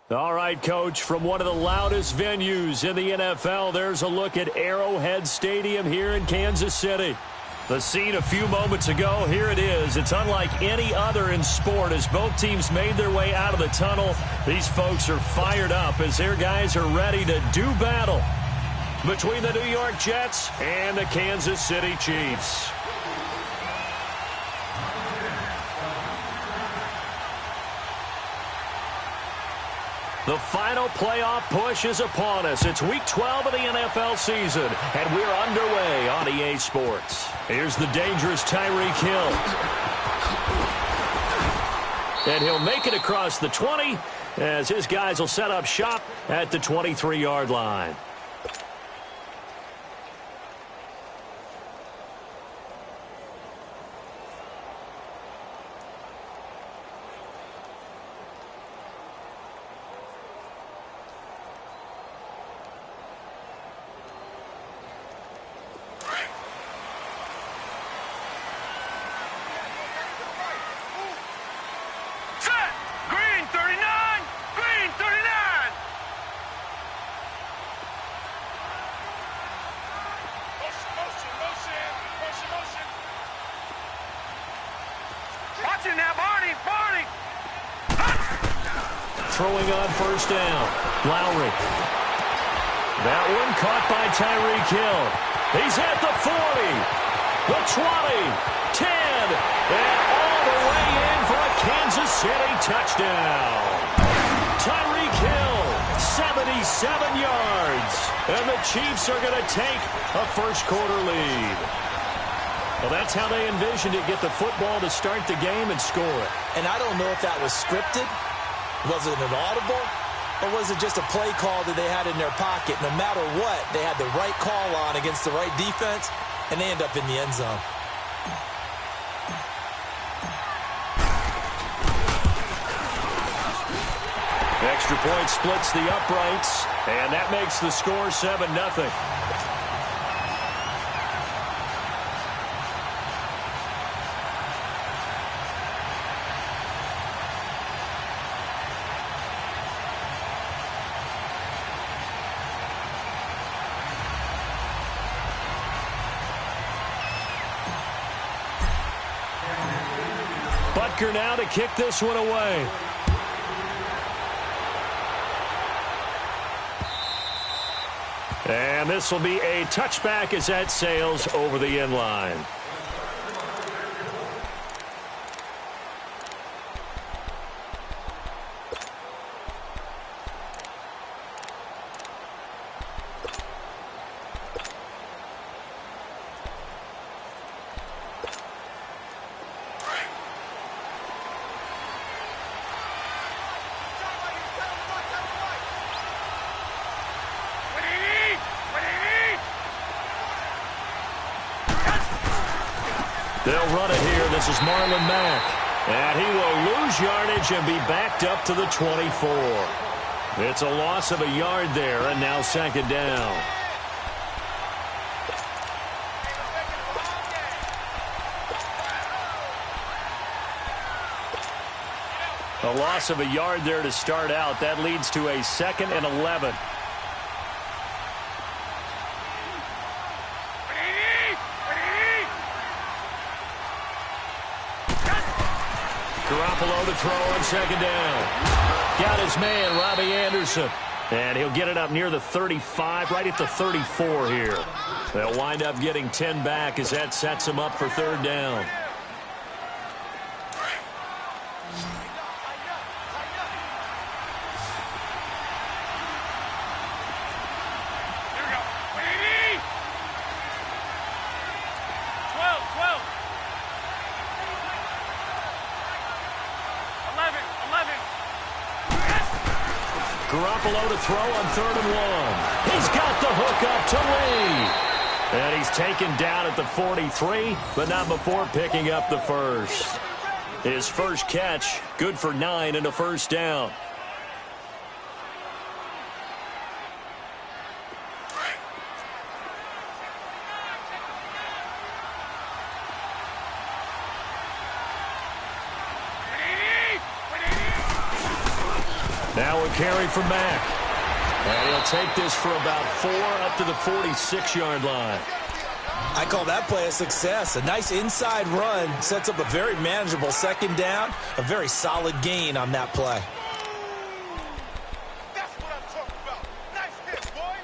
All right, Coach, from one of the loudest venues in the NFL, there's a look at Arrowhead Stadium here in Kansas City. The scene a few moments ago, here it is. It's unlike any other in sport as both teams made their way out of the tunnel. These folks are fired up as their guys are ready to do battle between the New York Jets and the Kansas City Chiefs. The final playoff push is upon us. It's Week 12 of the NFL season, and we're underway on EA Sports. Here's the dangerous Tyreek Hill. And he'll make it across the 20 as his guys will set up shop at the 23-yard line. Throwing on first down. Lowry. That one caught by Tyreek Hill. He's at the 40, the 20, 10, and all the way in for a Kansas City touchdown. Tyreek Hill, 77 yards. And the Chiefs are going to take a first-quarter lead. Well, that's how they envisioned it, get the football to start the game and score it. And I don't know if that was scripted. Was it an audible, or was it just a play call that they had in their pocket? No matter what, they had the right call on against the right defense, and they end up in the end zone. Extra point splits the uprights, and that makes the score 7-0. Butker now to kick this one away. And this will be a touchback as that sails over the end line. They'll run it here. This is Marlon Mack. And he will lose yardage and be backed up to the 24. It's a loss of a yard there, and now second down. A loss of a yard there to start out. That leads to a 2nd and 11. Garoppolo to throw on second down. Got his man, Robbie Anderson. And he'll get it up near the 35, right at the 34 here. They'll wind up getting 10 back as that sets him up for third down. Garoppolo to throw on 3rd and 1. He's got the hook up to Lee. And he's taken down at the 43, but not before picking up the first. His first catch, good for 9 and a first down. Now a carry from Mack. And he'll take this for about 4 up to the 46-yard line. I call that play a success. A nice inside run sets up a very manageable second down. A very solid gain on that play. That's what I'm talking about. Nice hit, boy.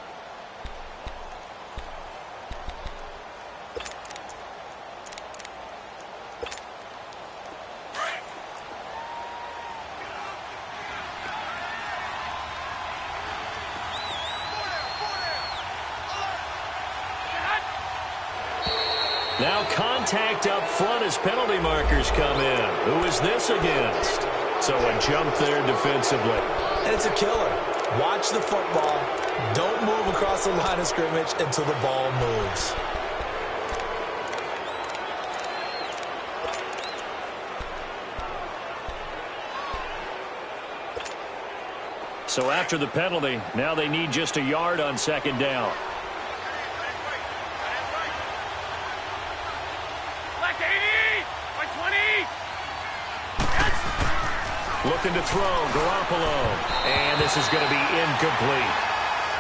Now contact up front as penalty markers come in. Who is this against? So a jump there defensively. And it's a killer. Watch the football. Don't move across the line of scrimmage until the ball moves. So after the penalty, now they need just a yard on second down. Looking to throw, Garoppolo. And this is going to be incomplete.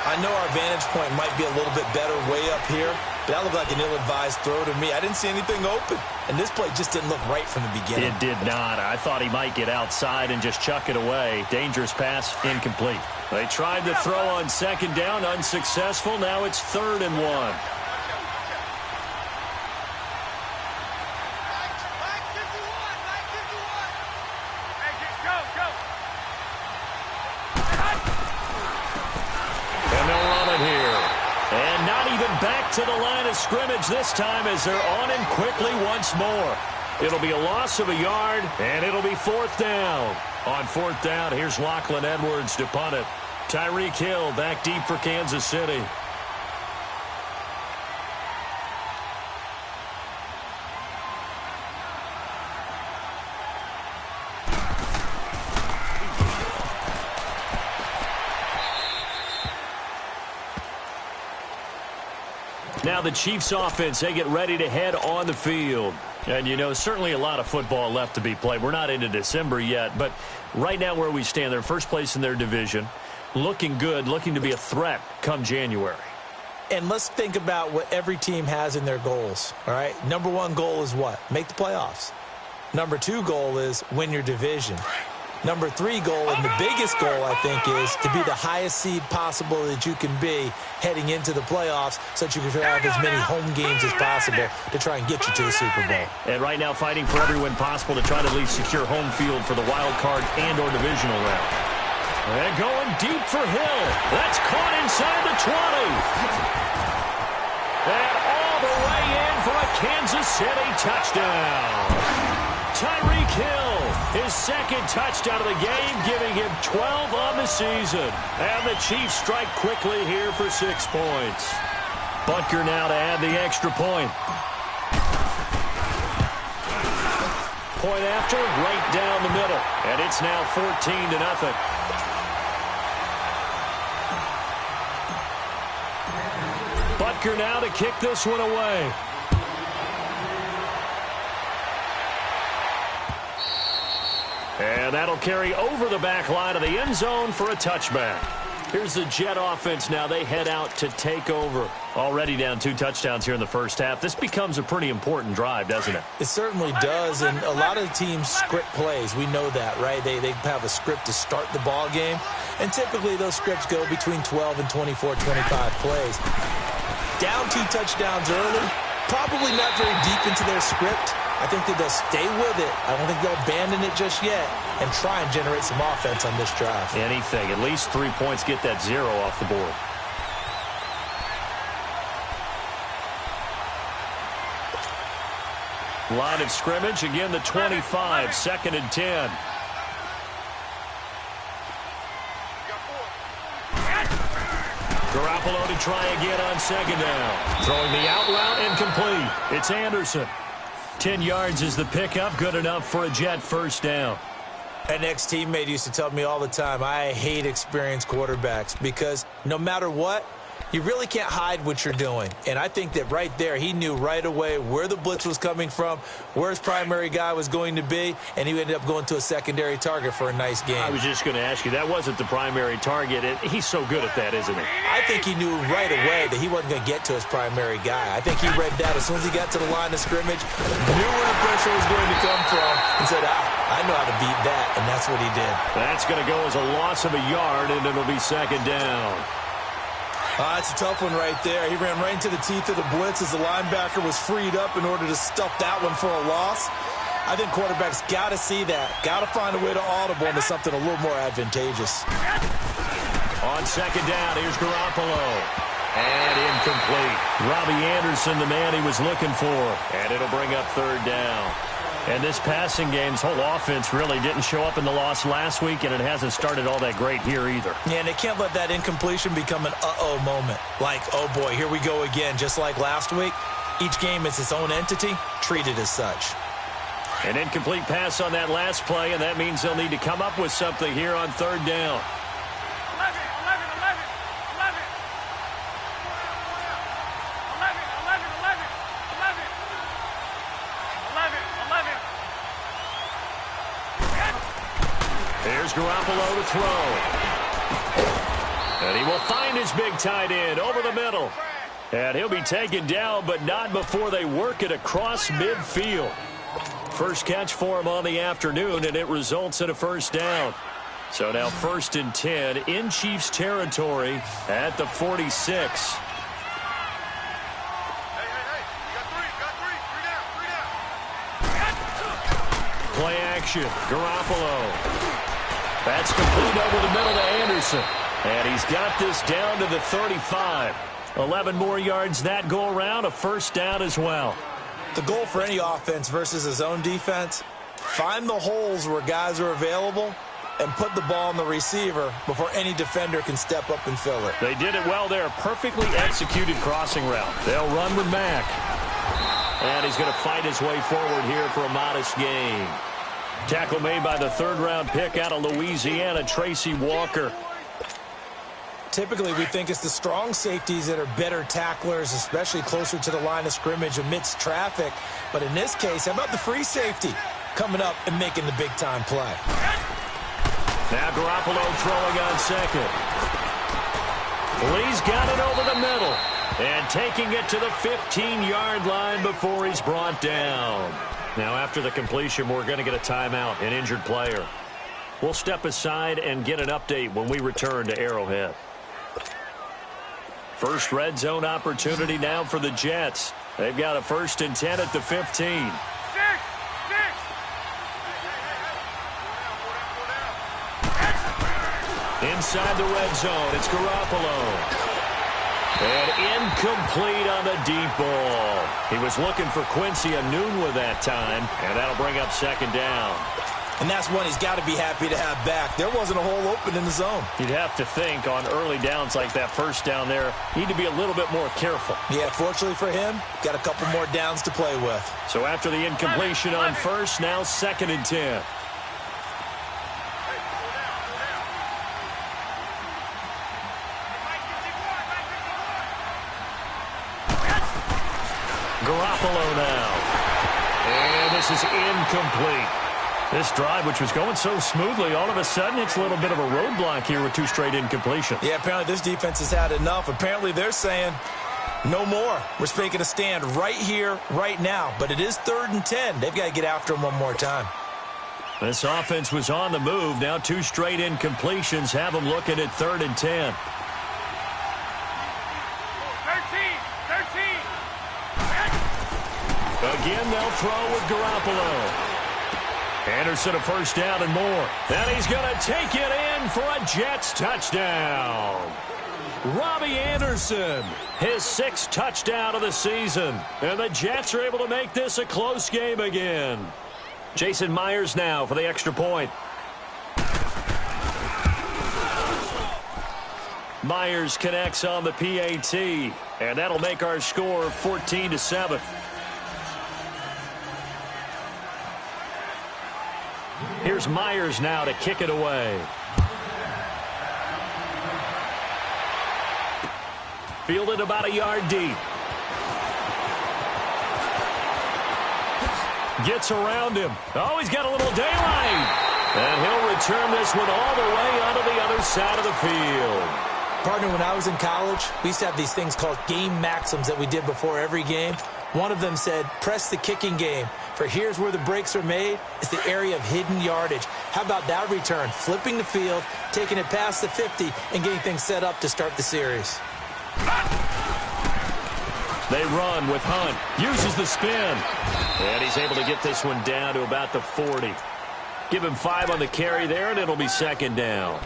I know our vantage point might be a little bit better way up here, but that looked like an ill-advised throw to me. I didn't see anything open, and this play just didn't look right from the beginning. It did not. I thought he might get outside and just chuck it away. Dangerous pass, incomplete. They tried to throw on second down, unsuccessful. Now it's 3rd and 1. Back to the line of scrimmage this time as they're on him quickly once more. It'll be a loss of a yard, and it'll be 4th down. On 4th down, here's Lachlan Edwards to punt it. Tyreek Hill back deep for Kansas City. Now the Chiefs offense, they get ready to head on the field. And, you know, certainly a lot of football left to be played. We're not into December yet, but right now where we stand, they're first place in their division. Looking good, looking to be a threat come January. And let's think about what every team has in their goals, all right? Number 1 goal is what? Make the playoffs. Number 2 goal is win your division. Number 3 goal, and the biggest goal, I think, is to be the highest seed possible that you can be heading into the playoffs so that you can have as many home games as possible to try and get you to the Super Bowl. And right now fighting for every win possible to try to at least secure home field for the wild card and or divisional round. And going deep for Hill. That's caught inside the 20. And all the way in for a Kansas City touchdown. Tyreek Hill, his second touchdown of the game, giving him 12 on the season. And the Chiefs strike quickly here for 6 points. Butker now to add the extra point. Point after, right down the middle. And it's now 14-0. Butker now to kick this one away. And that'll carry over the back line of the end zone for a touchback. Here's the Jet offense now. They head out to take over. Already down 2 touchdowns here in the first half. This becomes a pretty important drive, doesn't it? It certainly does, and a lot of the teams script plays. We know that, right? They have a script to start the ball game, and typically those scripts go between 12 and 24, 25 plays. Down 2 touchdowns early, probably not very deep into their script. I think that they'll stay with it. I don't think they'll abandon it just yet and try and generate some offense on this drive. Anything. At least 3 points, get that 0 off the board. Line of scrimmage, again the 25, 2nd and 10. Garoppolo to try again on second down. Throwing the out route incomplete. It's Anderson. 10 yards is the pickup, good enough for a Jet first down. An ex-teammate used to tell me all the time, I hate experienced quarterbacks because no matter what, You really can't hide what you're doing. And I think that right there, he knew right away where the blitz was coming from, where his primary guy was going to be, and he ended up going to a secondary target for a nice game. I was just going to ask you, that wasn't the primary target. He's so good at that, isn't he? I think he knew right away that he wasn't going to get to his primary guy. I think he read that as soon as he got to the line of scrimmage, knew where the pressure was going to come from, and said, I know how to beat that, and that's what he did. That's going to go as a loss of a yard, and it'll be second down. It's a tough one right there. He ran right into the teeth of the blitz as the linebacker was freed up in order to stuff that one for a loss. I think quarterbacks got to see that. Got to find a way to audible into something a little more advantageous. On second down, here's Garoppolo. And incomplete. Robbie Anderson, the man he was looking for. And it'll bring up third down. And this passing game's whole offense really didn't show up in the loss last week, and it hasn't started all that great here either. Yeah, and they can't let that incompletion become an uh-oh moment. Like, oh boy, here we go again, just like last week. Each game is its own entity, treated as such. An incomplete pass on that last play, and that means they'll need to come up with something here on third down. 11. Here's Garoppolo to throw. And he will find his big tight end over the middle. And he'll be taken down, but not before they work it across midfield. First catch for him on the afternoon, and it results in a first down. So now 1st and 10 in Chiefs territory at the 46. Play action. Garoppolo. That's complete over the middle to Anderson. And he's got this down to the 35. 11 more yards that go around, a first down as well. The goal for any offense versus his own defense, find the holes where guys are available and put the ball on the receiver before any defender can step up and fill it. They did it well there. Perfectly executed crossing route. They'll run with Mack. And he's going to fight his way forward here for a modest gain. Tackle made by the 3rd-round pick out of Louisiana, Tracy Walker. Typically, we think it's the strong safeties that are better tacklers, especially closer to the line of scrimmage amidst traffic. But in this case, how about the free safety coming up and making the big-time play? Now Garoppolo throwing on second. Lee's got it over the middle. And taking it to the 15-yard line before he's brought down. Now, after the completion, we're going to get a timeout, an injured player. We'll step aside and get an update when we return to Arrowhead. First red zone opportunity now for the Jets. They've got a 1st and 10 at the 15. Inside the red zone, it's Garoppolo. And incomplete on the deep ball. He was looking for Quincy Enunwa that time, and that'll bring up second down. And that's one he's got to be happy to have back. There wasn't a hole open in the zone. You'd have to think on early downs like that first down there, need to be a little bit more careful. Yeah, fortunately for him, got a couple more downs to play with. So after the incompletion on first, now 2nd and 10. Garoppolo now. And this is incomplete. This drive, which was going so smoothly, all of a sudden it's a little bit of a roadblock here with 2 straight incompletions. Yeah, apparently this defense has had enough. Apparently they're saying no more. We're making a stand right here, right now. But it is 3rd and 10. They've got to get after him one more time. This offense was on the move. Now 2 straight incompletions have them looking at 3rd and 10. 13. Again, they'll throw with Garoppolo. Anderson a first down and more. And he's going to take it in for a Jets touchdown. Robbie Anderson, his 6th touchdown of the season. And the Jets are able to make this a close game again. Jason Myers now for the extra point. Myers connects on the PAT. And that'll make our score 14-7. Here's Myers now to kick it away. Fielded about a yard deep. Gets around him. Oh, he's got a little daylight. And he'll return this one all the way onto the other side of the field. Partner, when I was in college, we used to have these things called game maxims that we did before every game. One of them said, press the kicking game. For here's where the breaks are made. It's the area of hidden yardage. How about that return? Flipping the field, taking it past the 50, and getting things set up to start the series. They run with Hunt. Uses the spin. And he's able to get this one down to about the 40. Give him 5 on the carry there, and it'll be second down.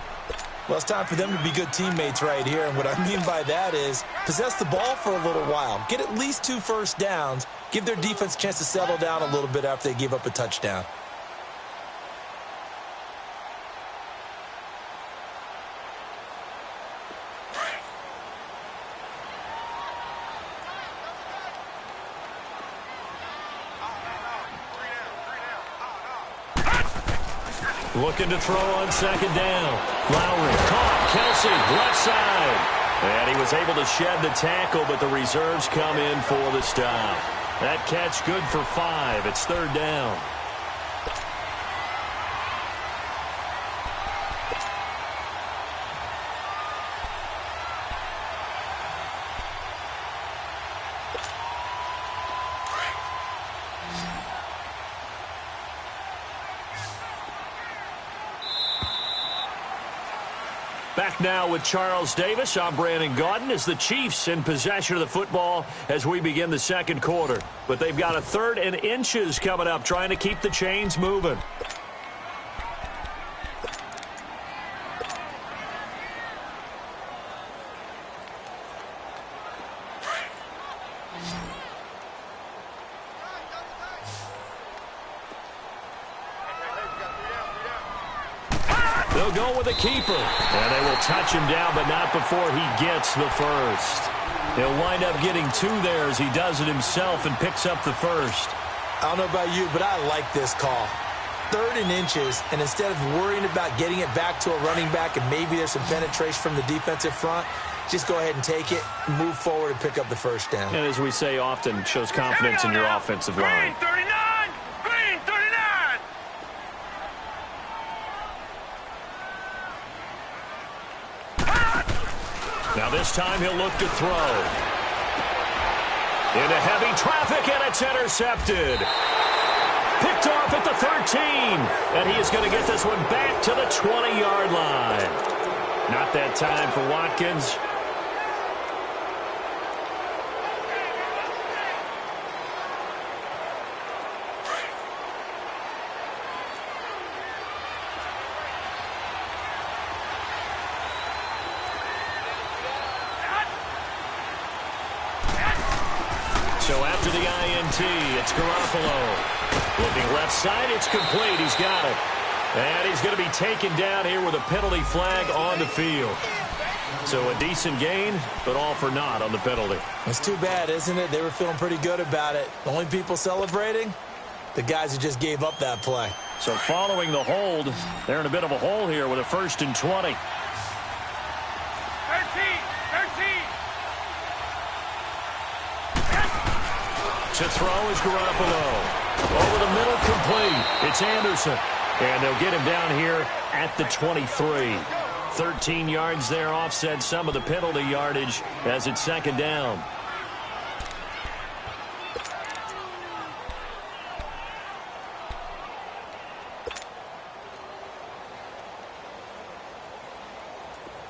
Well, it's time for them to be good teammates right here. And what I mean by that is possess the ball for a little while. Get at least 2 first downs. Give their defense a chance to settle down a little bit after they give up a touchdown. Looking to throw on second down. Lowry caught. Kelsey, left side. And he was able to shed the tackle, but the reserves come in for the stop. That catch good for 5. It's third down. Back now with Charles Davis. I'm Brandon Gaudin as the Chiefs in possession of the football as we begin the second quarter. But they've got a 3rd and inches coming up, trying to keep the chains moving. They'll go with a keeper. And they will touch him down, but not before he gets the first. He'll wind up getting 2 there as he does it himself and picks up the first. I don't know about you, but I like this call. 3rd and inches, and instead of worrying about getting it back to a running back and maybe there's some penetration from the defensive front, just go ahead and take it, move forward, and pick up the first down. And as we say often, shows confidence in your offensive line. Green 39! Green 39! Now this time he'll look to throw. Into heavy traffic, and it's intercepted. Picked off at the 13. And he is going to get this one back to the 20-yard line. Not that time for Watkins. So after the INT, it's Garoppolo. Looking left side, it's complete. He's got it. And he's going to be taken down here with a penalty flag on the field. So a decent gain, but all for naught on the penalty. It's too bad, isn't it? They were feeling pretty good about it. The only people celebrating, the guys who just gave up that play. So following the hold, they're in a bit of a hole here with a 1st and 20. 13! 13! To throw is Garoppolo. Over the middle, complete. It's Anderson. And they'll get him down here at the 23. 13 yards there, offset some of the penalty yardage as it's second down.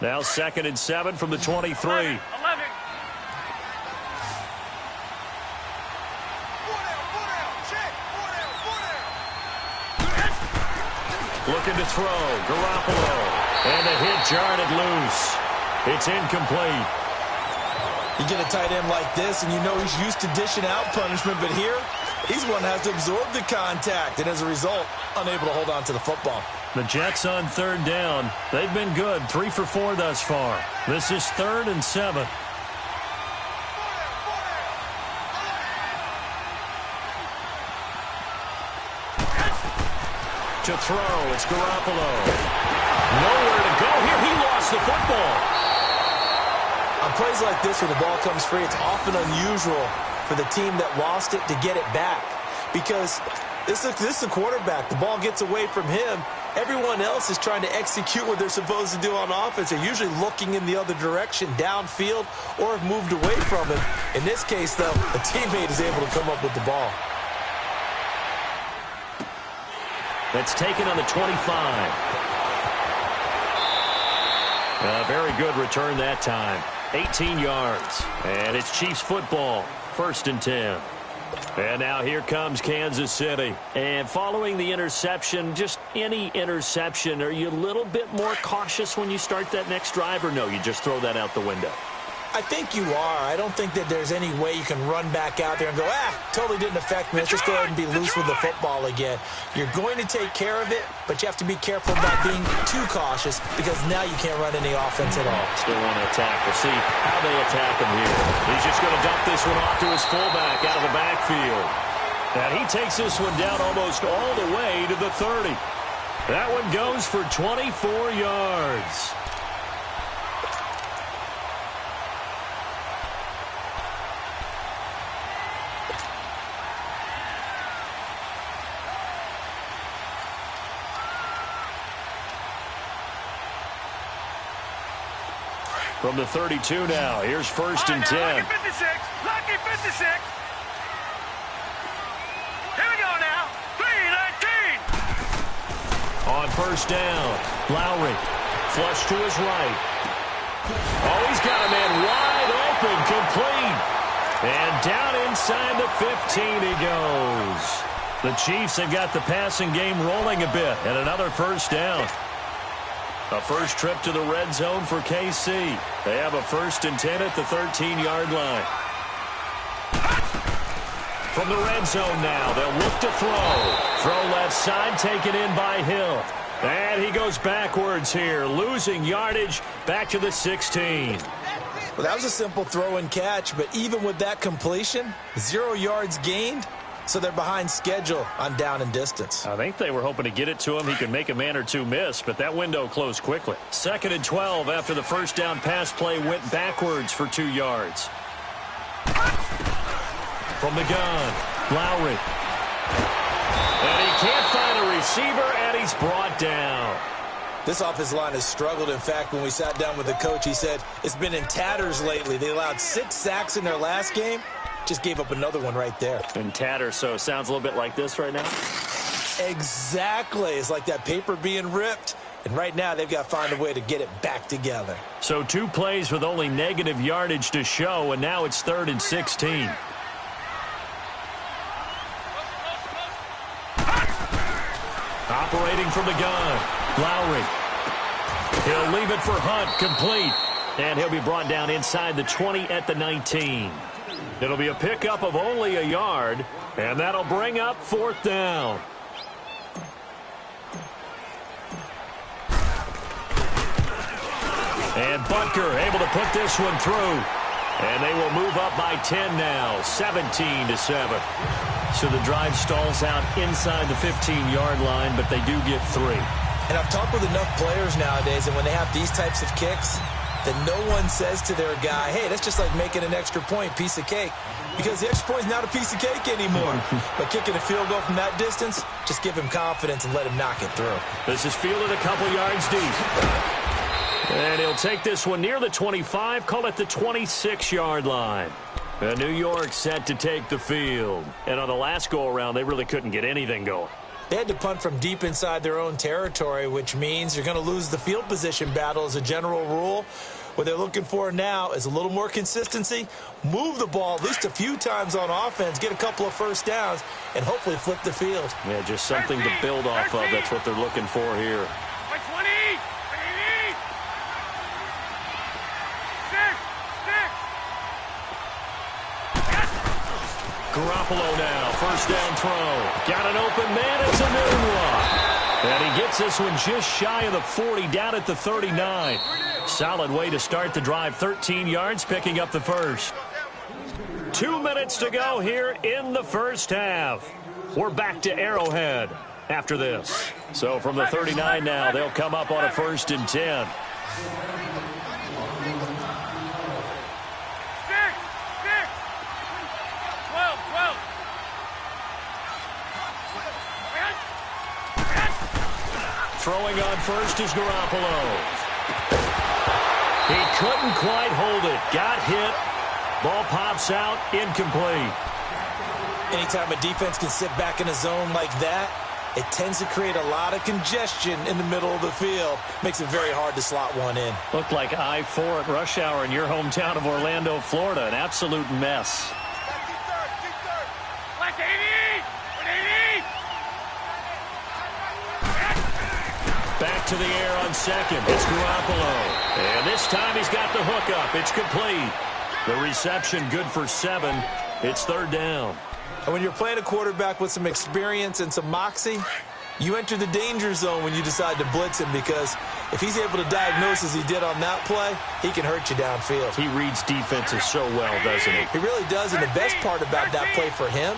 Now 2nd and 7 from the 23. 11! Looking to throw, Garoppolo. And the hit jarred it loose. It's incomplete. You get a tight end like this, and you know he's used to dishing out punishment, but here, he's one that has to absorb the contact, and as a result, unable to hold on to the football. The Jets on 3rd down. They've been good, 3 for 4 thus far. This is 3rd and 7. To throw, it's Garoppolo. Nowhere to go here. He lost the football. On plays like this where the ball comes free, it's often unusual for the team that lost it to get it back. Because this is a quarterback. The ball gets away from him. Everyone else is trying to execute what they're supposed to do on offense. They're usually looking in the other direction, downfield, or have moved away from him. In this case, though, a teammate is able to come up with the ball. That's taken on the 25. A very good return that time. 18 yards. And it's Chiefs football. 1st and 10. And now here comes Kansas City. And following the interception, just any interception, are you a little bit more cautious when you start that next drive, or no, you just throw that out the window? I think you are. I don't think that there's any way you can run back out there and go, totally didn't affect me. Let's just go ahead and be loose with the football again. You're going to take care of it, but you have to be careful about being too cautious because now you can't run any offense at all. Still want to attack. We'll see how they attack him here. He's just going to dump this one off to his fullback out of the backfield. And he takes this one down almost all the way to the 30. That one goes for 24 yards. From the 32 now, here's 1st and 10. Lucky 56. Lucky 56. Here we go now. 3-19. On 1st down, Lowry. Flush to his right. Oh, he's got a man wide open, complete. And down inside the 15 he goes. The Chiefs have got the passing game rolling a bit, and another 1st down. A first trip to the red zone for KC. They have a 1st and 10 at the 13-yard line. From the red zone now, they'll look to throw. Throw left side, taken in by Hill. And he goes backwards here, losing yardage back to the 16. Well, that was a simple throw and catch, but even with that completion, 0 yards gained. So they're behind schedule on down and distance. I think they were hoping to get it to him. He could make a man or two miss, but that window closed quickly. 2nd and 12 after the 1st down pass play went backwards for 2 yards. From the gun, Lowry. And he can't find a receiver, and he's brought down. This offensive line has struggled. In fact, when we sat down with the coach, he said it's been in tatters lately. They allowed 6 sacks in their last game. Just gave up another one right there. In tatters, so it sounds a little bit like this right now? Exactly. It's like that paper being ripped. And right now, they've got to find a way to get it back together. So 2 plays with only negative yardage to show, and now it's 3rd and 16. Operating from the gun, Lowry. He'll leave it for Hunt, complete. And he'll be brought down inside the 20 at the 19. It'll be a pickup of only a yard, and that'll bring up 4th down. And Butker able to put this one through. And they will move up by 10 now, 17-7. So the drive stalls out inside the 15-yard line, but they do get 3. And I've talked with enough players nowadays, and when they have these types of kicks, that no one says to their guy, hey, that's just like making an extra point, piece of cake. Because the extra point is not a piece of cake anymore. But kicking a field goal from that distance, just give him confidence and let him knock it through. This is fielded a couple yards deep. And he'll take this one near the 25, call it the 26-yard line. And New York set to take the field. And on the last go-around, they really couldn't get anything going. They had to punt from deep inside their own territory, which means you're going to lose the field position battle as a general rule. What they're looking for now is a little more consistency, move the ball at least a few times on offense, get a couple of 1st downs, and hopefully flip the field. Yeah, just something to build off of. That's what they're looking for here. 20. 6. Garoppolo now, 1st down throw. Got an open man, it's a new one. And he gets this one just shy of the 40, down at the 39. Solid way to start the drive, 13 yards, picking up the 1st. 2 minutes to go here in the 1st half. We're back to Arrowhead after this. So from the 39 now, they'll come up on a 1st and 10. Throwing on first is Garoppolo. He couldn't quite hold it. Got hit. Ball pops out. Incomplete. Anytime a defense can sit back in a zone like that, it tends to create a lot of congestion in the middle of the field. Makes it very hard to slot one in. Looked like I-4 at rush hour in your hometown of Orlando, Florida. An absolute mess. Black 80! 180! Back to the air on second. It's Garoppolo. And this time he's got the hookup. It's complete. The reception good for 7. It's third down. And when you're playing a quarterback with some experience and some moxie, you enter the danger zone when you decide to blitz him, because if he's able to diagnose as he did on that play, he can hurt you downfield. He reads defenses so well, doesn't he? He really does, and the best part about that play for him,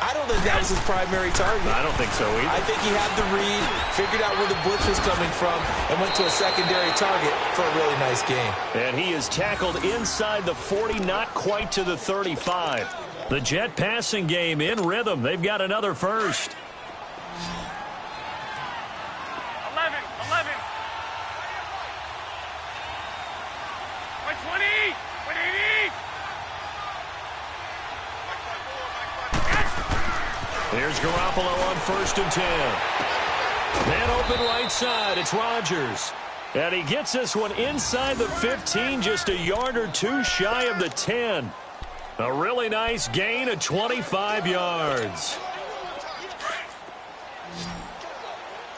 I don't think that was his primary target. I don't think so either. I think he had the read, figured out where the blitz was coming from, and went to a secondary target for a really nice game. And he is tackled inside the 40, not quite to the 35. The Jet passing game in rhythm. They've got another first. 11! 120! 180! Here's Garoppolo on first and 10. Man open right side. It's Rodgers. And he gets this one inside the 15, just a yard or two shy of the 10. A really nice gain of 25 yards.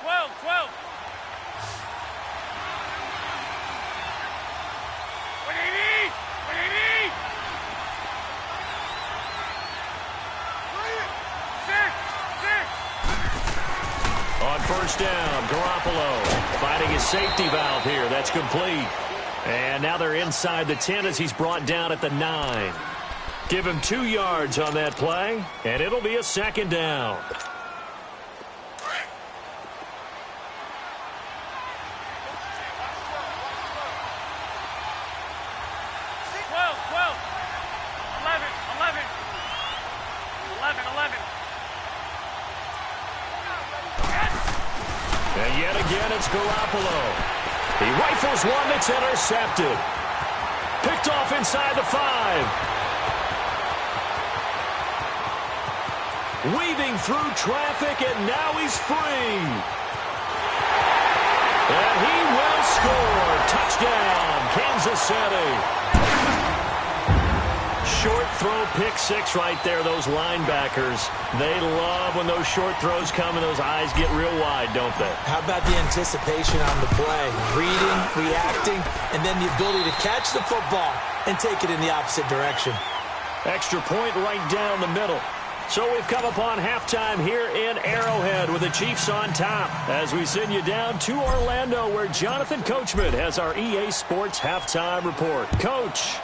12! 12! 180! 180! 6! 6! On first down, Garoppolo finding his safety valve here. That's complete. And now they're inside the 10 as he's brought down at the 9. Give him 2 yards on that play, and it'll be a second down. 11. And yet again, it's Garoppolo. He rifles one that's intercepted. Picked off inside the 5. Weaving through traffic, and now he's free. And he will score. Touchdown, Kansas City. Short throw, pick 6 right there. Those linebackers, they love when those short throws come and those eyes get real wide, don't they? How about the anticipation on the play? Reading, reacting, and then the ability to catch the football and take it in the opposite direction. Extra point right down the middle. So we've come upon halftime here in Arrowhead with the Chiefs on top as we send you down to Orlando, where Jonathan Coachman has our EA Sports halftime report. Coach.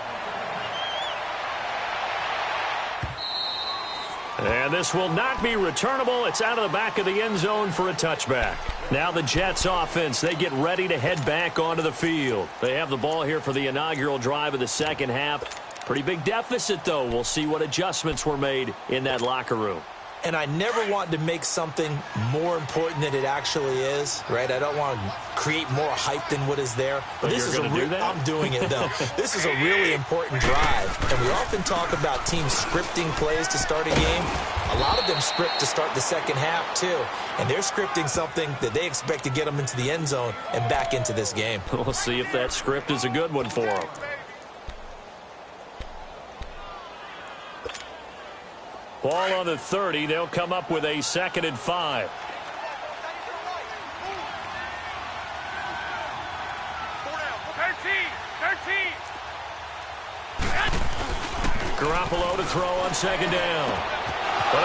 And this will not be returnable. It's out of the back of the end zone for a touchback. Now the Jets offense, they get ready to head back onto the field. They have the ball here for the inaugural drive of the second half. Pretty big deficit, though. We'll see what adjustments were made in that locker room. And I never want to make something more important than it actually is, right? I don't want to create more hype than what is there. But this is a do that? I'm doing it, though. This is a really important drive. And we often talk about teams scripting plays to start a game. A lot of them script to start the second half, too. And they're scripting something that they expect to get them into the end zone and back into this game. We'll see if that script is a good one for them. Ball on the 30. They'll come up with a 2nd and 5. Garoppolo to throw on 2nd down.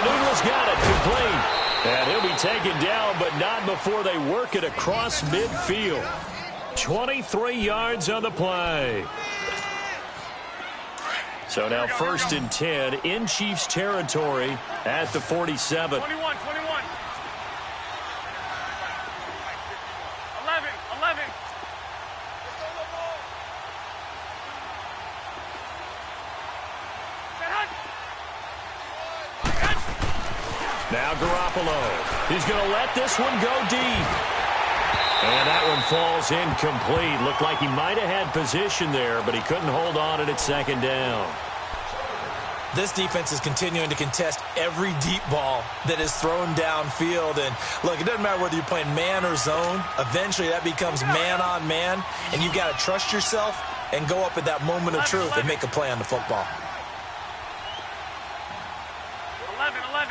Noodle's got it, complete. And he'll be taken down, but not before they work it across midfield. 23 yards on the play. So now 1st and 10 in Chiefs territory at the 47. 21. 11. Now Garoppolo. He's going to let this one go deep. And that one falls incomplete. Looked like he might have had position there, but he couldn't hold on at second down. This defense is continuing to contest every deep ball that is thrown downfield. And, look, it doesn't matter whether you're playing man or zone. Eventually, that becomes man-on-man, and you've got to trust yourself and go up at that moment of truth and make a play on the football. 11.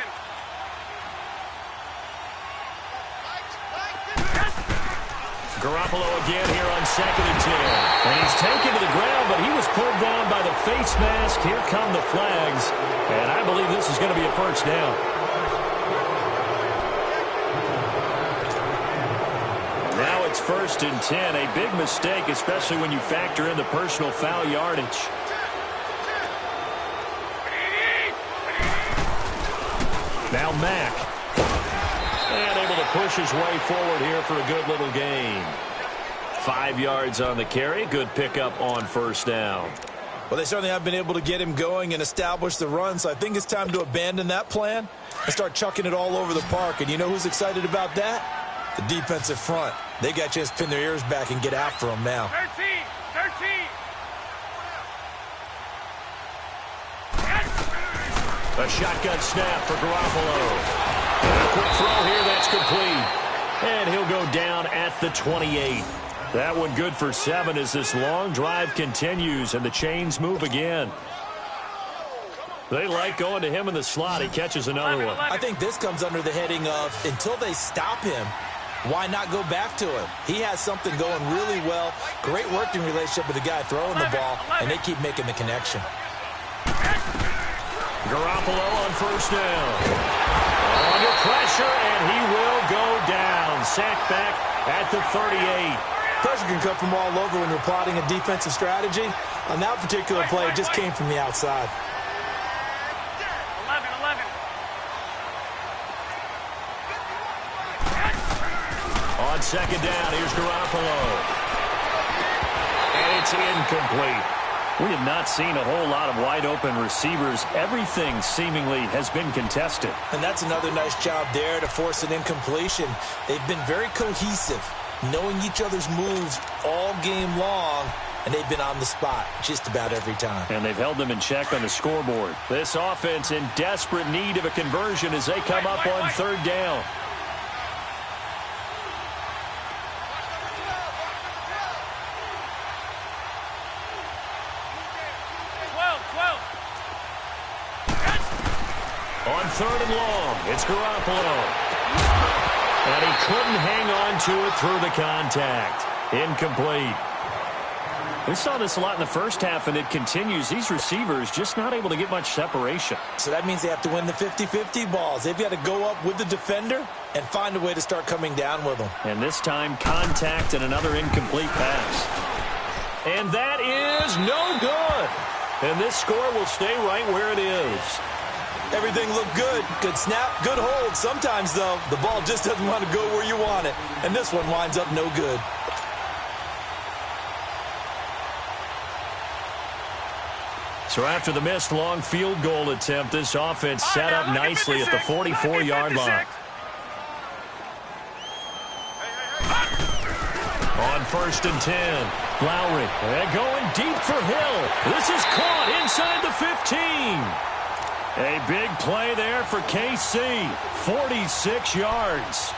Garoppolo again here on 2nd and 10. And he's taken to the ground, but he was pulled down by the face mask. Here come the flags. And I believe this is going to be a first down. Now it's 1st and 10. A big mistake, especially when you factor in the personal foul yardage. Now Mack. And able to push his way forward here for a good little gain. 5 yards on the carry. Good pickup on 1st down. Well, they certainly have been able to get him going and establish the run, so I think it's time to abandon that plan and start chucking it all over the park. And you know who's excited about that? The defensive front. They got a chance to pin their ears back and get after him now. 13. A shotgun snap for Garoppolo. A quick throw here, that's complete. And he'll go down at the 28. That one good for 7 as this long drive continues and the chains move again. They like going to him in the slot. He catches another one. I think this comes under the heading of until they stop him, why not go back to him? He has something going really well. Great working relationship with the guy throwing the ball, and they keep making the connection. Garoppolo on 1st down. Under pressure, and he will go down. Sacked back at the 38. Pressure can come from all over when you're plotting a defensive strategy. On that particular play, it just came from the outside. 11. On 2nd down, here's Garoppolo. And it's incomplete. We have not seen a whole lot of wide-open receivers. Everything seemingly has been contested. And that's another nice job there to force an incompletion. They've been very cohesive, knowing each other's moves all game long, and they've been on the spot just about every time. And they've held them in check on the scoreboard. This offense in desperate need of a conversion as they come up on 3rd down. On 3rd and long, it's Garoppolo. And he couldn't hang on to it through the contact. Incomplete. We saw this a lot in the first half, and it continues. These receivers just not able to get much separation. So that means they have to win the 50-50 balls. They've got to go up with the defender and find a way to start coming down with them. And this time, contact and another incomplete pass. And that is no good. And this score will stay right where it is. Everything looked good. Good snap, good hold. Sometimes, though, the ball just doesn't want to go where you want it. And this one winds up no good. So after the missed long field goal attempt, this offense set up nicely at the 44-yard line. On 1st and 10, Lowry. And going deep for Hill. This is caught inside the 15. A big play there for KC. 46 yards.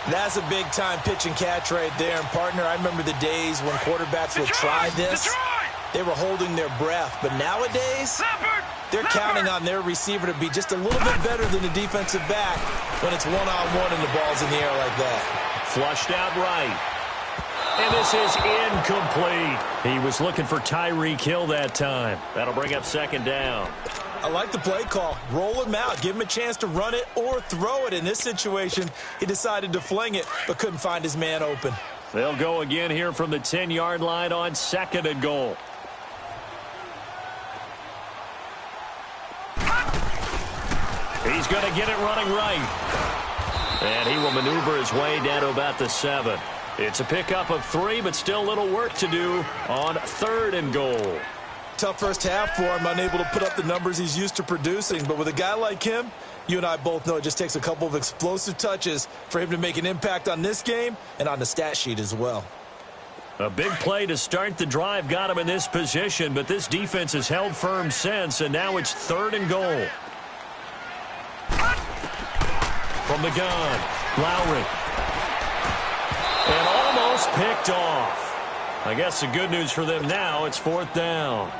That's a big-time pitch and catch right there. And, partner, I remember the days when quarterbacks would try this. They were holding their breath. But nowadays, they're counting on their receiver to be just a little bit better than the defensive back when it's one-on-one and the ball's in the air like that. Flushed out right. And this is incomplete. He was looking for Tyreek Hill that time. That'll bring up 2nd down. I like the play call. Roll him out. Give him a chance to run it or throw it. In this situation, he decided to fling it, but couldn't find his man open. They'll go again here from the 10-yard line on 2nd and goal. He's going to get it running right. And he will maneuver his way down to about the 7. It's a pickup of 3, but still a little work to do on 3rd and goal. Tough first half for him, unable to put up the numbers he's used to producing. But with a guy like him, You and I both know it just takes a couple of explosive touches for him to make an impact on this game and on the stat sheet as well. A big play to start the drive got him in this position, but this defense has held firm since, and now it's 3rd and goal. From the gun, Lowry. And almost picked off. I guess the good news for them now, it's 4th down.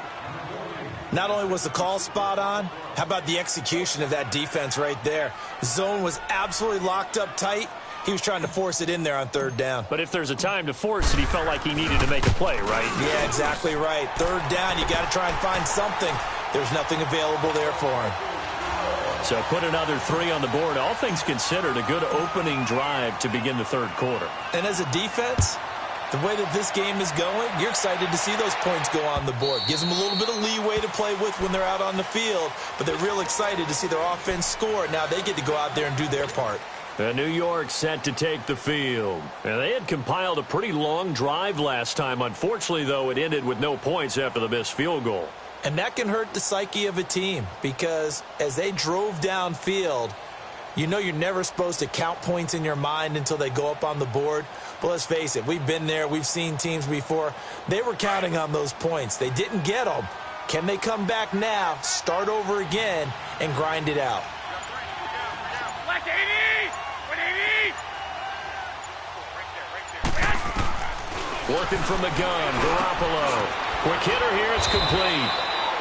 Not only was the call spot on, how about the execution of that defense right there? The zone was absolutely locked up tight. He was trying to force it in there on 3rd down. But if there's a time to force it, he felt like he needed to make a play, right? Yeah, exactly right. 3rd down, you got to try and find something. There's nothing available there for him. So put another 3 on the board. All things considered, a good opening drive to begin the 3rd quarter. And as a defense, the way that this game is going, you're excited to see those points go on the board. Gives them a little bit of leeway to play with when they're out on the field, but they're real excited to see their offense score. Now they get to go out there and do their part. New York set to take the field. And they had compiled a pretty long drive last time. Unfortunately, though, it ended with no points after the missed field goal. And that can hurt the psyche of a team because as they drove downfield, you know you're never supposed to count points in your mind until they go up on the board. But let's face it, we've been there. We've seen teams before. They were counting on those points. They didn't get them. Can they come back now, start over again, and grind it out? Working from the gun, Garoppolo. Quick hitter here, it's complete.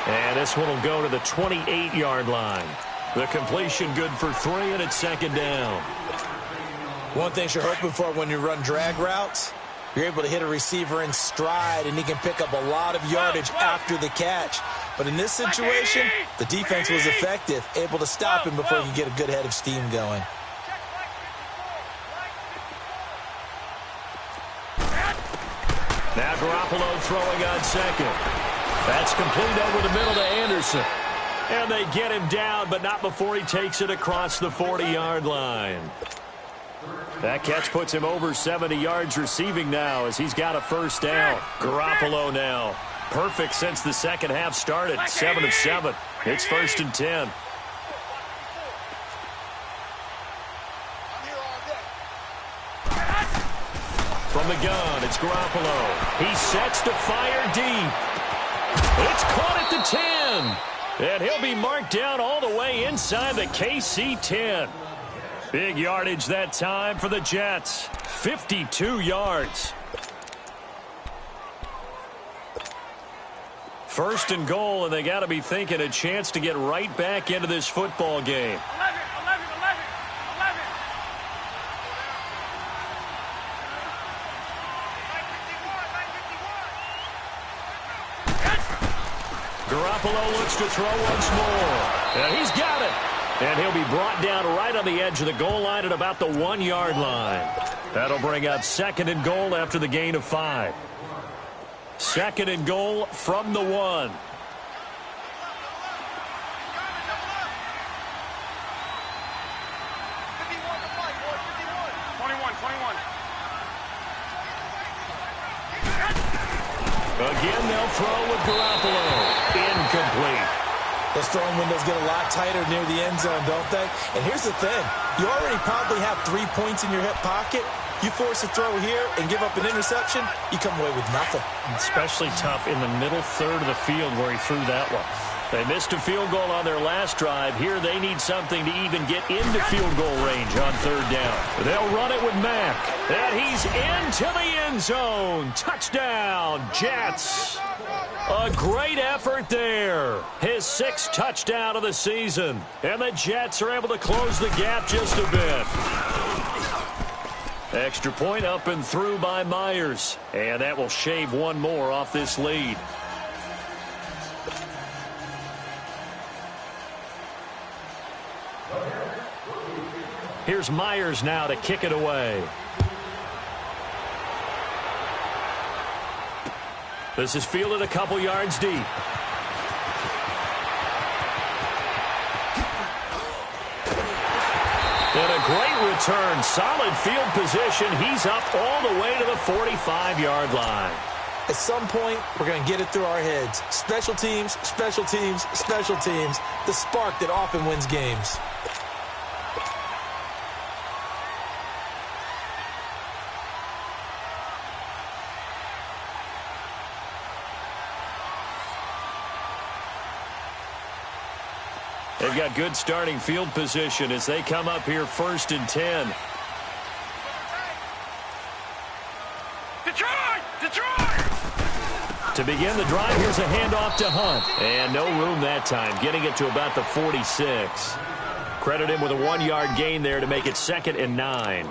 And this one will go to the 28-yard line. The completion good for 3, and it's 2nd down. One thing you're hoping for when you run drag routes, you're able to hit a receiver in stride, and he can pick up a lot of yardage after the catch. But in this situation, the defense was effective, able to stop him before he could get a good head of steam going. Now Garoppolo throwing on 2nd. That's complete over the middle to Anderson. And they get him down, but not before he takes it across the 40-yard line. That catch puts him over 70 yards receiving now as he's got a 1st down. Garoppolo now. Perfect since the second half started. 7 of 7. It's 1st and 10. From the gun, it's Garoppolo. He sets to fire deep. It's caught at the 10. And he'll be marked down all the way inside the KC 10. Big yardage that time for the Jets. 52 yards. 1st and goal, and they got to be thinking a chance to get right back into this football game. 11. Garoppolo looks to throw once more. And he's got it. And he'll be brought down right on the edge of the goal line at about the 1-yard line. That'll bring up 2nd and goal after the gain of 5. 2nd and goal from the 1. Again, they'll throw with Garoppolo. Incomplete. Those throwing windows get a lot tighter near the end zone, don't they? And here's the thing. You already probably have 3 points in your hip pocket. You force a throw here and give up an interception, you come away with nothing. Especially tough in the middle third of the field where he threw that one. They missed a field goal on their last drive. Here they need something to even get into field goal range on 3rd down. They'll run it with Mack. And he's into the end zone. Touchdown, Jets. A great effort there. His 6th touchdown of the season. And the Jets are able to close the gap just a bit. Extra point up and through by Myers. And that will shave one more off this lead. Here's Myers now to kick it away. This is fielded a couple yards deep. And a great return. Solid field position. He's up all the way to the 45-yard line. At some point, we're going to get it through our heads. Special teams, special teams, special teams. The spark that often wins games. They've got good starting field position as they come up here 1st and 10. To begin the drive, here's a handoff to Hunt. And no room that time, getting it to about the 46. Credit him with a 1-yard gain there to make it 2nd and 9.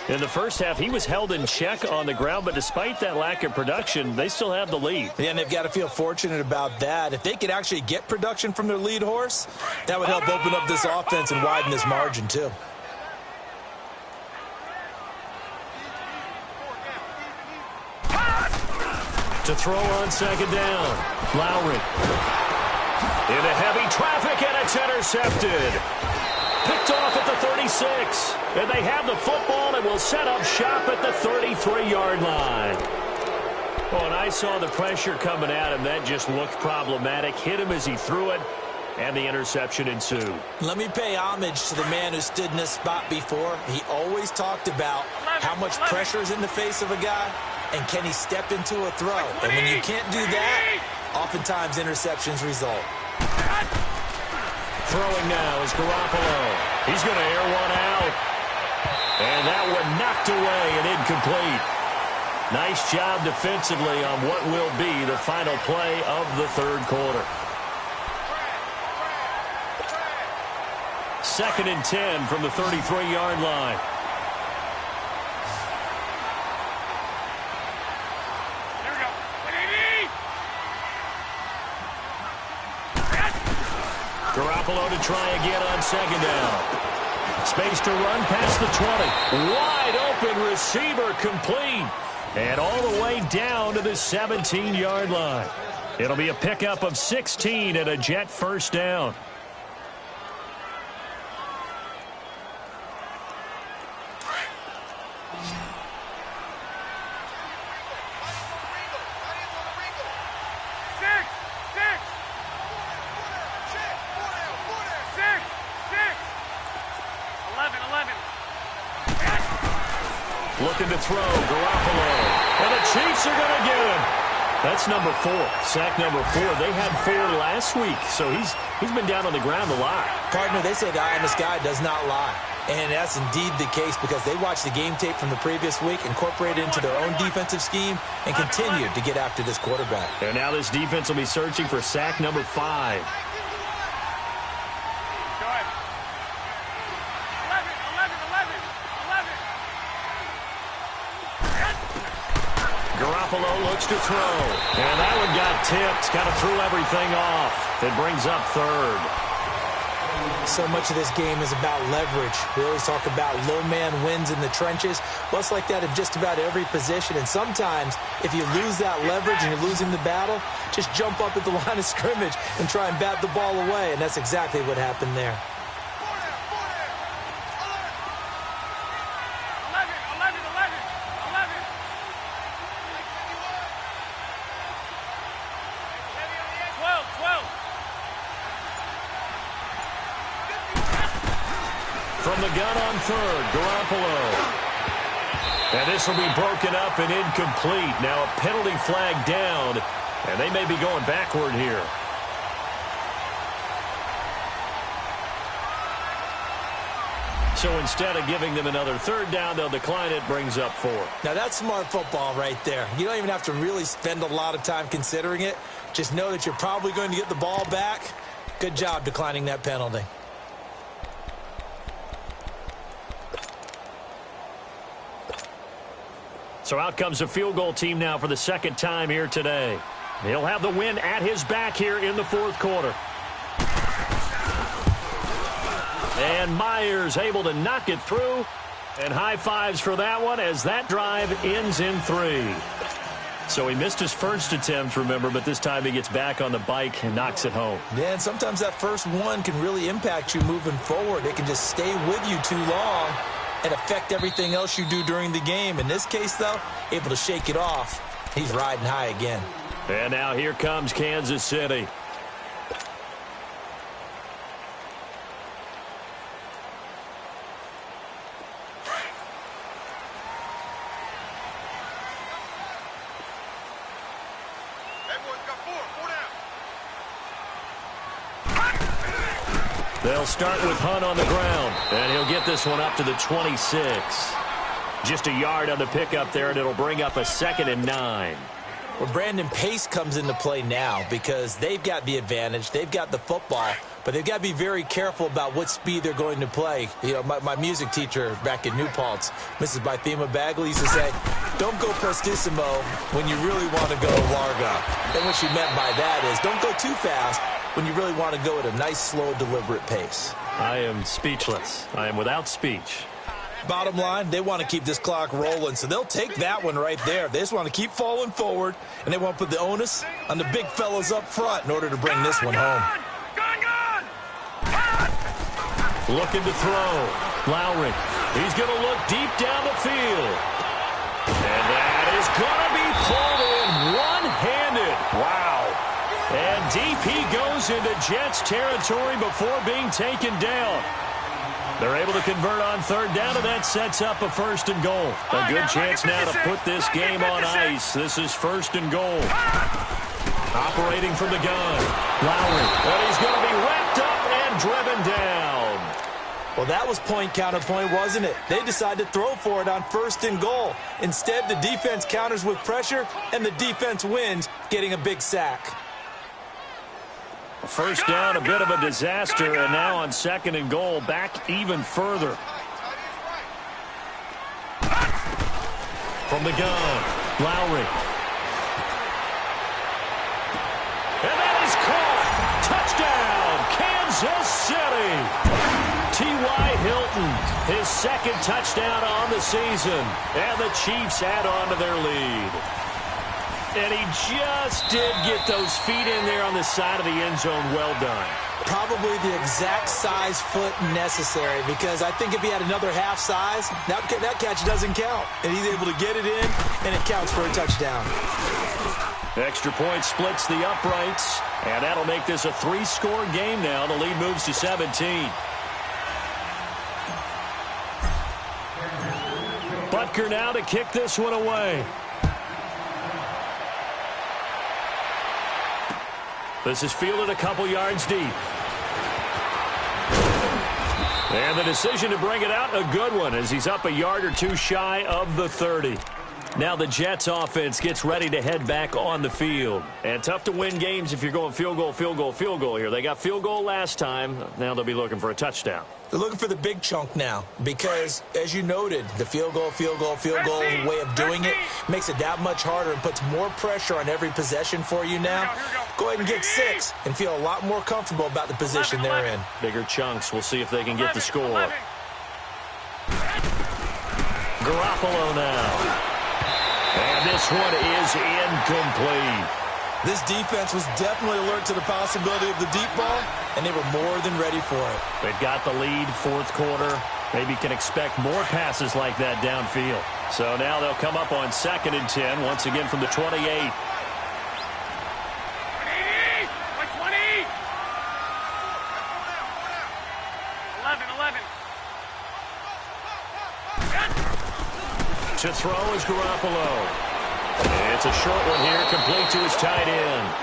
In the first half, he was held in check on the ground, but despite that lack of production, they still have the lead. Yeah, and they've got to feel fortunate about that. If they could actually get production from their lead horse, that would help open up this offense and widen this margin too. To throw on 2nd down, Lowry. Into heavy traffic, and it's intercepted. Picked off at the 36. And they have the football and will set up shop at the 33-yard line. Oh, and I saw the pressure coming at him. That just looked problematic. Hit him as he threw it, and the interception ensued. Let me pay homage to the man who stood in this spot before. He always talked about how much pressure is in the face of a guy, and can he step into a throw? And when you can't do that, oftentimes interceptions result. Throwing now is Garoppolo. He's going to air one out. And that one knocked away and incomplete. Nice job defensively on what will be the final play of the 3rd quarter. 2nd and 10 from the 33-yard line. Garoppolo to try again on 2nd down. Space to run past the 20. Wide open receiver complete. And all the way down to the 17-yard line. It'll be a pickup of 16 and a Jet 1st down. Looking to throw, Garoppolo. And the Chiefs are going to get him. That's number 4. Sack number 4. They had 4 last week, so he's been down on the ground a lot. Partner, they say the eye in the sky does not lie. And that's indeed the case because they watched the game tape from the previous week, incorporated it into their own defensive scheme, and continued to get after this quarterback. And now this defense will be searching for sack number 5. Garoppolo looks to throw. And that one got tipped. Kind of threw everything off. It brings up 3rd. So much of this game is about leverage. We always talk about low man wins in the trenches. Well, it's like that in just about every position. And sometimes, if you lose that leverage and you're losing the battle, just jump up at the line of scrimmage and try and bat the ball away. And that's exactly what happened there. From the gun on 3rd, Garoppolo. And this will be broken up and incomplete. Now a penalty flag down, and they may be going backward here. So instead of giving them another 3rd down, they'll decline it, brings up 4. Now that's smart football right there. You don't even have to really spend a lot of time considering it. Just know that you're probably going to get the ball back. Good job declining that penalty. So out comes the field goal team now for the 2nd time here today. He'll have the win at his back here in the 4th quarter. And Myers able to knock it through. And high fives for that one as that drive ends in 3. So he missed his first attempt, remember, but this time he gets back on the bike and knocks it home. Yeah, and sometimes that first one can really impact you moving forward. It can just stay with you too long and affect everything else you do during the game. In this case, though, able to shake it off. He's riding high again. And now here comes Kansas City. They'll start with Hunt on the ground, and he'll get this one up to the 26. Just a yard on the pickup there, and it'll bring up a 2nd and 9. Well, Brandon, pace comes into play now because they've got the advantage. They've got the football, but they've got to be very careful about what speed they're going to play. You know, my music teacher back in New Paltz, Mrs. Bythema Bagley, used to say, don't go prestissimo when you really want to go largo. And what she meant by that is don't go too fast when you really want to go at a nice, slow, deliberate pace. I am speechless. I am without speech. Bottom line, they want to keep this clock rolling, so they'll take that one right there. They just want to keep falling forward, and they want to put the onus on the big fellas up front in order to bring this one home. Looking to throw. Lowry. He's going to look deep down the field. And that is going to be pulled in one-handed. Wow. And DP goes into Jets territory before being taken down. They're able to convert on 3rd down, and that sets up a 1st and goal. A good chance now to put this game on ice. This is 1st and goal. Operating from the gun. Lowry. And he's going to be wrapped up and driven down. Well, that was point counterpoint, wasn't it? They decided to throw for it on 1st and goal. Instead, the defense counters with pressure, and the defense wins, getting a big sack. 1st down, a bit of a disaster, and now on 2nd and goal, back even further. From the gun, Lowry. And that is caught. Touchdown, Kansas City. T.Y. Hilton, his 2nd touchdown on the season, and the Chiefs add on to their lead. And he just did get those feet in there on the side of the end zone. Well done. Probably the exact size foot necessary, because I think if he had another half size, that catch doesn't count. And he's able to get it in, and it counts for a touchdown. Extra point splits the uprights, and that'll make this a 3-score game now. The lead moves to 17. Butker now to kick this one away. This is fielded a couple yards deep. And the decision to bring it out, a good one, as he's up a yard or two shy of the 30. Now the Jets offense gets ready to head back on the field. And tough to win games if you're going field goal, field goal, field goal here. They got field goal last time. Now they'll be looking for a touchdown. They're looking for the big chunk now because, as you noted, the field goal way of doing it makes it that much harder and puts more pressure on every possession for you now. Go ahead and get 6 and feel a lot more comfortable about the position they're in. Bigger chunks. We'll see if they can get the score. Garoppolo now. And this one is incomplete. This defense was definitely alert to the possibility of the deep ball, and they were more than ready for it. They've got the lead, 4th quarter. Maybe can expect more passes like that downfield. So now they'll come up on 2nd and 10, once again from the 28. 20. To throw is Garoppolo. It's a short one here, complete to his tight end.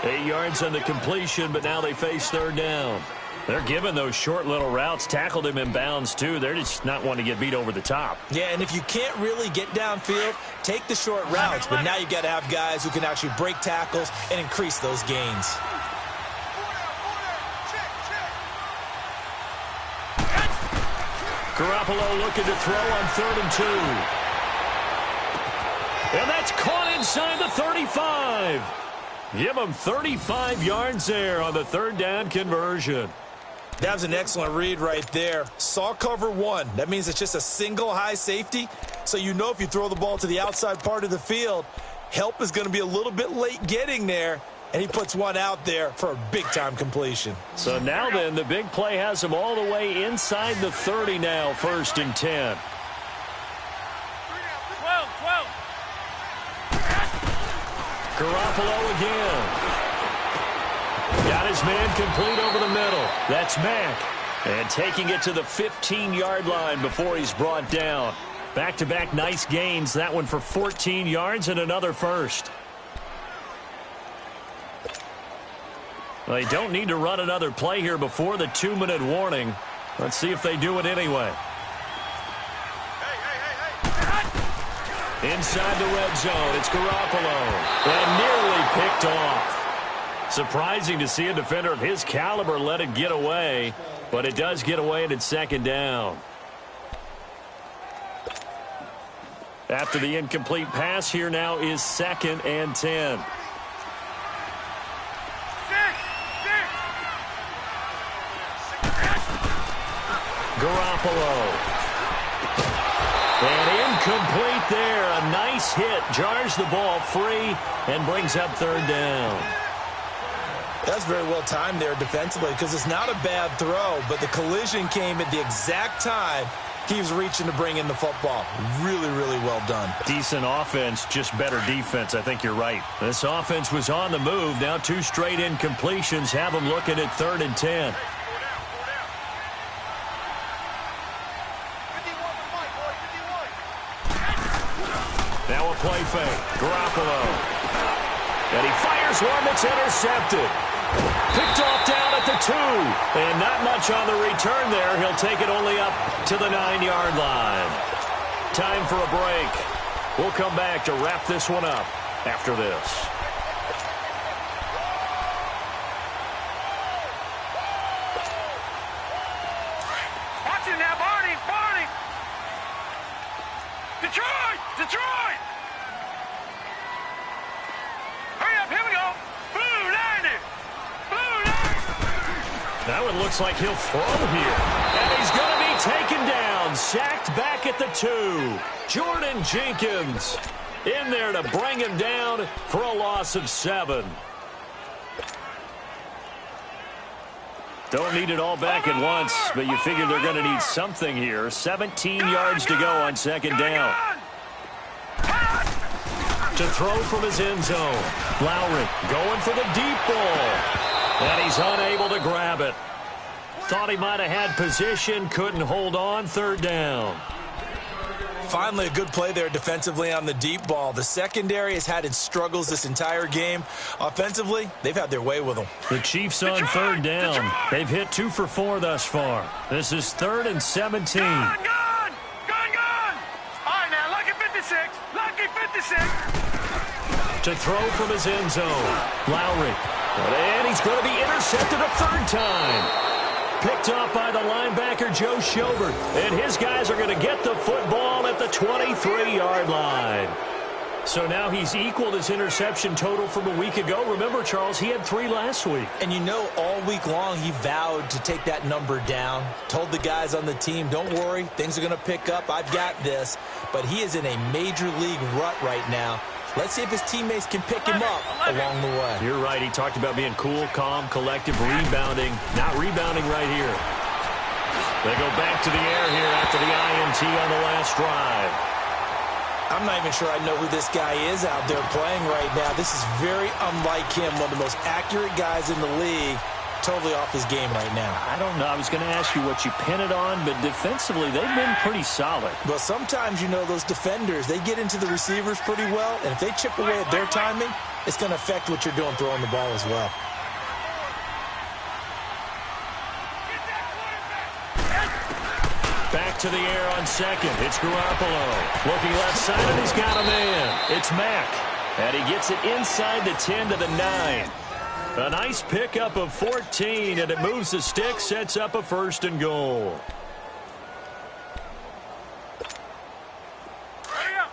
8 yards on the completion, but now they face 3rd down. They're giving those short little routes, tackled him in bounds too. They're just not wanting to get beat over the top. Yeah, and if you can't really get downfield, take the short routes. But now you got to have guys who can actually break tackles and increase those gains. Garoppolo looking to throw on 3rd and 2. And that's caught inside the 35. Give him 35 yards there on the 3rd down conversion. That was an excellent read right there. Saw cover 1. That means it's just a single high safety. So you know if you throw the ball to the outside part of the field, help is going to be a little bit late getting there. And he puts one out there for a big-time completion. So now then, the big play has him all the way inside the 30 now, 1st and 10. 12. Garoppolo again. Got his man complete over the middle. That's Mack. And taking it to the 15-yard line before he's brought down. Back-to-back nice gains. That one for 14 yards and another first. They don't need to run another play here before the 2-minute warning. Let's see if they do it anyway. Inside the red zone, it's Garoppolo. And nearly picked off. Surprising to see a defender of his caliber let it get away, but it does get away and it's second down. After the incomplete pass, here now is 2nd and 10. Garoppolo. And incomplete there. A nice hit. Jars the ball free and brings up 3rd down. That's very well timed there defensively because it's not a bad throw, but the collision came at the exact time he was reaching to bring in the football. Really, really well done. Decent offense, just better defense. I think you're right. This offense was on the move. Now 2 straight incompletions have them looking at 3rd and 10. Now a play fake. Garoppolo. And he fires one that's intercepted. Picked off down at the 2. And not much on the return there. He'll take it only up to the 9-yard line. Time for a break. We'll come back to wrap this one up after this. Watch it now, Barney! Barney! Detroit! Detroit! Hurry up, here we go! Blue 90! Blue 90! Now it looks like he'll throw here. And he's going to be taken down. Sacked back at the 2. Jordan Jenkins in there to bring him down for a loss of 7. Don't need it all back at once, but you figure they're going to need something here. 17 yards to go on 2nd down. To throw from his end zone. Lowry going for the deep ball. And he's unable to grab it. Thought he might have had position, couldn't hold on. 3rd down. Finally, a good play there defensively on the deep ball. The secondary has had its struggles this entire game. Offensively, they've had their way with them. The Chiefs on 3rd down. They've hit 2 for 4 thus far. This is 3rd and 17. Gone! Gone! Gone! Gone! All right, now, lucky 56. Lucky 56. To throw from his end zone. Lowry. And he's going to be intercepted a 3rd time. Picked off by the linebacker, Joe Schobert. And his guys are going to get the football at the 23-yard line. So now he's equaled his interception total from a week ago. Remember, Charles, he had 3 last week. And you know, all week long, he vowed to take that number down. Told the guys on the team, don't worry, things are going to pick up. I've got this. But he is in a major league rut right now. Let's see if his teammates can pick him up along the way. You're right. He talked about being cool, calm, collective, rebounding. Not rebounding right here. They go back to the air here after the INT on the last drive. I'm not even sure I know who this guy is out there playing right now. This is very unlike him, one of the most accurate guys in the league. Totally off his game right now. I don't know. I was going to ask you what you pin it on, but defensively, they've been pretty solid. Well, sometimes, you know, those defenders, they get into the receivers pretty well, and if they chip away at their timing, it's going to affect what you're doing throwing the ball as well. Back to the air on 2nd. It's Garoppolo. Looking left side, and he's got a man. It's Mack. And he gets it inside the 10 to the 9. A nice pickup of 14, and it moves the stick, sets up a 1st and goal. Hurry up!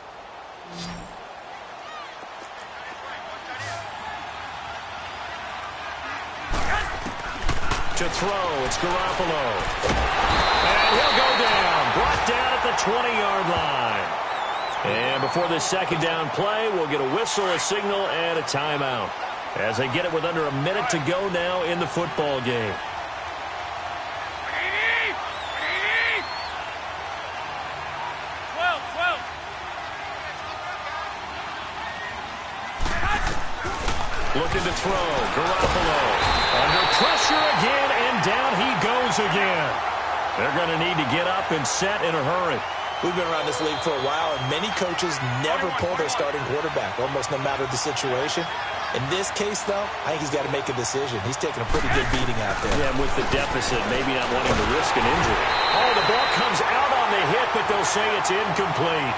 To throw, it's Garoppolo. And he'll go down. Brought down at the 20-yard line. And before this 2nd down play, we'll get a whistle, a signal, and a timeout. As they get it with under a minute to go now in the football game. Looking to throw. Garoppolo. Under pressure again, and down he goes again. They're going to need to get up and set in a hurry. We've been around this league for a while, and many coaches never pull their starting quarterback, almost no matter the situation. In this case, though, I think he's got to make a decision. He's taking a pretty good beating out there. Yeah, with the deficit, maybe not wanting to risk an injury. Oh, the ball comes out on the hit, but they'll say it's incomplete.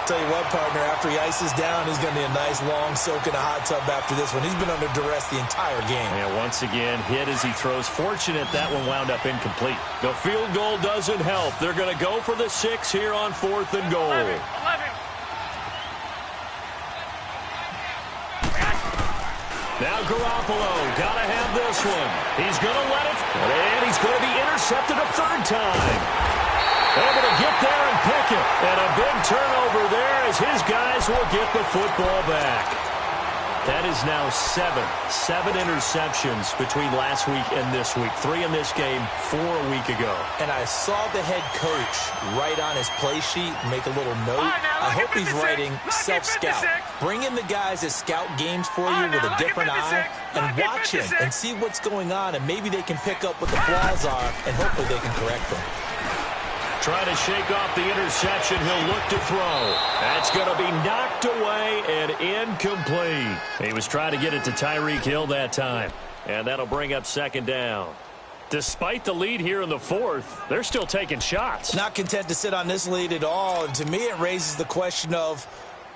Tell you what, partner, after he ices down, he's going to be a nice long soak in a hot tub after this one. He's been under duress the entire game. Yeah, once again, hit as he throws. Fortunate that one wound up incomplete. The field goal doesn't help. They're going to go for the 6 here on 4th and goal. 11. Now Garoppolo, got to have this one. He's going to let it, and he's going to be intercepted a 3rd time. Able to get there and pick it. And a big turnover there as his guys will get the football back. That is now 7 interceptions between last week and this week. 3 in this game, 4 a week ago. And I saw the head coach write on his play sheet, make a little note. I hope he's writing self-scout. Bring in the guys that scout games for you with a different eye and watch him and see what's going on, and maybe they can pick up what the flaws are, and hopefully they can correct them. Trying to shake off the interception. He'll look to throw. That's going to be knocked away and incomplete. He was trying to get it to Tyreek Hill that time. And that'll bring up 2nd down. Despite the lead here in the 4th, they're still taking shots. Not content to sit on this lead at all. And to me, it raises the question of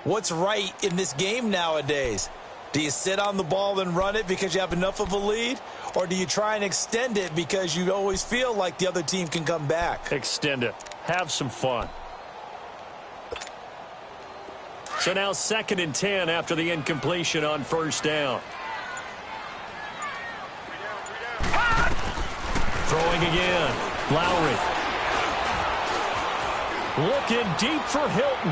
what's right in this game nowadays. Do you sit on the ball and run it because you have enough of a lead? Or do you try and extend it because you always feel like the other team can come back? Extend it. Have some fun. So now 2nd and 10 after the incompletion on 1st down. Throwing again. Lowry. Looking deep for Hilton.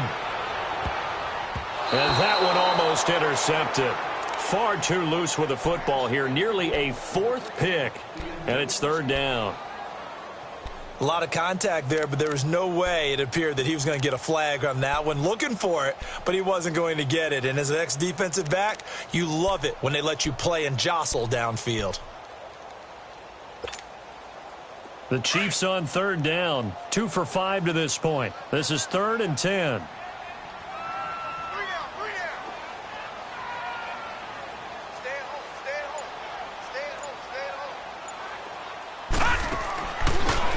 And that one almost intercepted. Far too loose with the football here. Nearly a 4th pick. And it's 3rd down. A lot of contact there, but there was no way it appeared that he was going to get a flag on that one. Looking for it, but he wasn't going to get it. And as an ex-defensive back, you love it when they let you play and jostle downfield. The Chiefs on 3rd down. 2 for 5 to this point. This is 3rd and 10.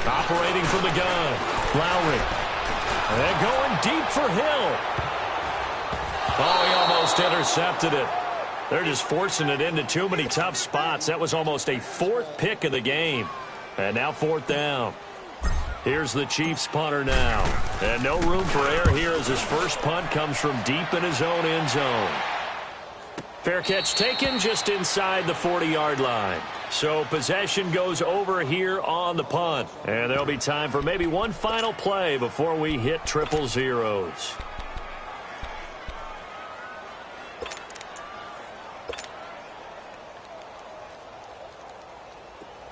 Operating from the gun, Lowry. And going deep for Hill. Oh, he almost intercepted it. They're just forcing it into too many tough spots. That was almost a 4th pick of the game. And now 4th down. Here's the Chiefs punter now. And no room for error here as his first punt comes from deep in his own end zone. Fair catch taken just inside the 40-yard line. So possession goes over here on the punt. And there'll be time for maybe one final play before we hit 000.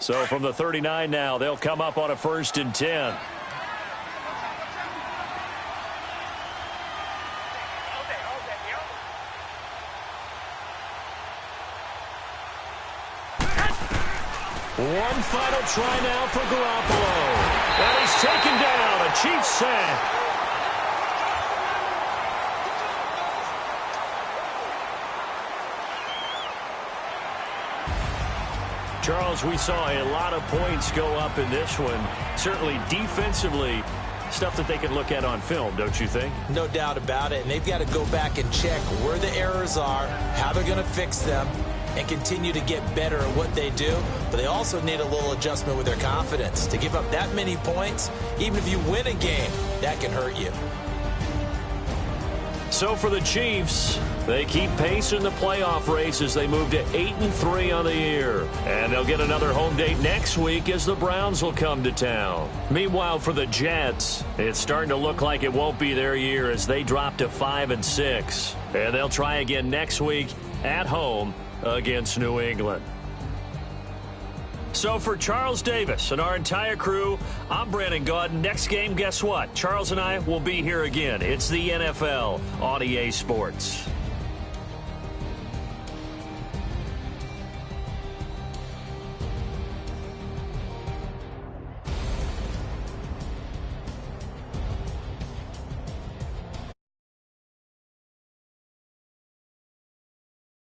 So from the 39 now, they'll come up on a 1st and 10. One final try now for Garoppolo. And he's taken down. A Chiefs sack. Charles, we saw a lot of points go up in this one. Certainly defensively, stuff that they can look at on film, don't you think? No doubt about it. And they've got to go back and check where the errors are, how they're going to fix them, and continue to get better at what they do. But they also need a little adjustment with their confidence. To give up that many points, even if you win a game, that can hurt you. So for the Chiefs, they keep pace in the playoff race as they move to 8-3 on the year. And they'll get another home date next week as the Browns will come to town. Meanwhile, for the Jets, it's starting to look like it won't be their year as they drop to 5-6. And they'll try again next week at home against New England. So for Charles Davis and our entire crew, I'm Brandon Gaudin. Next game, guess what? Charles and I will be here again. It's the NFL on EA Sports.